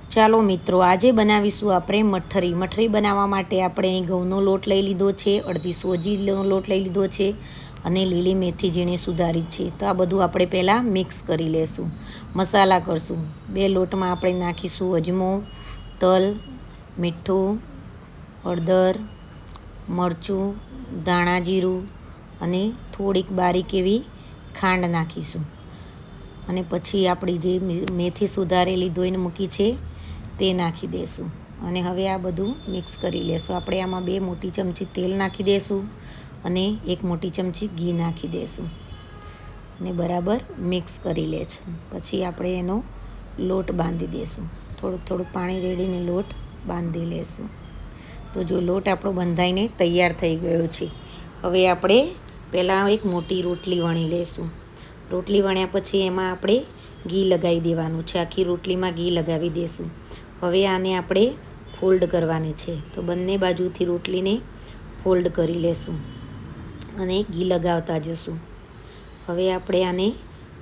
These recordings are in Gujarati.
ચાલો મિત્રો, આજે બનાવીશું આપણે મઠરી. મઠરી બનાવવા માટે આપણે અહીં ઘઉંનો લોટ લઈ લીધો છે, અડધી સોજીનો લોટ લઈ લીધો છે અને લીલી મેથી ઝીણી સુધારી છે. તો આ બધું આપણે પહેલાં મિક્સ કરી લેશું. મસાલા કરશું. બે લોટમાં આપણે નાખીશું અજમો, તલ, મીઠું, હળદર, મરચું, ધાણા જીરું અને થોડીક બારીક એવી ખાંડ નાખીશું. અને પછી આપણી જે મેથી સુધારેલી ધોઈને મૂકી છે તે નાખી દઈશું. અને હવે આ બધું મિક્સ કરી લેશું. આપણે આમાં 2 મોટી ચમચી તેલ નાખી દઈશું અને 1 મોટી ચમચી ઘી નાખી દઈશું અને બરાબર મિક્સ કરી લેશું. પછી આપણે એનો લોટ બાંધી દઈશું. થોડુંક પાણી રેડીને લોટ બાંધી લેશું. તો જો લોટ આપણો બંધાઈને તૈયાર થઈ ગયો છે. હવે આપણે પહેલાં એક મોટી રોટલી વણી લઈશું. રોટલી વણ્યા પછી એમાં આપણે ઘી લગાવી દેવાનું છે. આખી રોટલીમાં ઘી લગાવી દઈશું. હવે આને આપણે ફોલ્ડ કરવાની છે. તો બંને બાજુથી રોટલીને ફોલ્ડ કરી લેશું અને ઘી લગાવતા જશું. હવે આપણે આને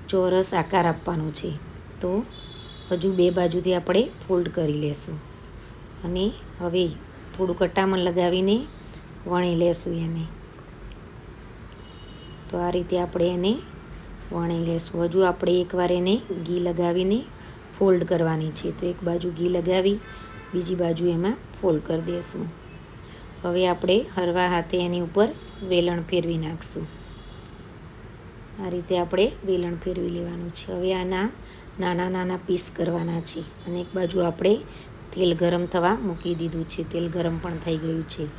ચોરસ આકાર આપવાનો છે. તો હજુ 2 બાજુથી આપણે ફોલ્ડ કરી લેશું અને હવે થોડું કટામણ લગાવીને વણી લેશું એને. તો આ રીતે આપણે એને વણી લેશું. હજુ આપણે એકવાર એને ઘી લગાવીને ફોલ્ડ કરવાની છે. તો એક બાજુ ઘી લગાવી બીજી બાજુ એમાં ફોલ્ડ કરી દઈશું. હવે આપણે હળવા હાથે એની ઉપર વેલણ ફેરવી નાખશું. આ રીતે આપણે વેલણ ફેરવી લેવાનું છે. હવે આના નાના નાના પીસ કરવાના છે અને એક બાજુ આપણે તેલ ગરમ થવા મૂકી દીધું છે. તેલ ગરમ પણ થઈ ગયું છે.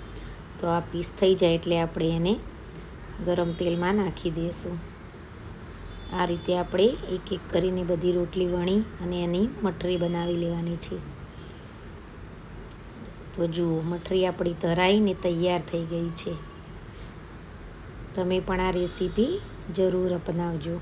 તો આ પીસ થઈ જાય એટલે આપણે એને ગરમ તેલમાં નાખી દઈશું. આ રીતે આપણે એક એક કરીને બધી રોટલી વણી અને એની મઠરી બનાવી લેવાની છે. તો જુઓ, મઠરી આપણી તરાઈને તૈયાર થઈ ગઈ છે. તમે પણ આ રેસીપી જરૂર અપનાવજો.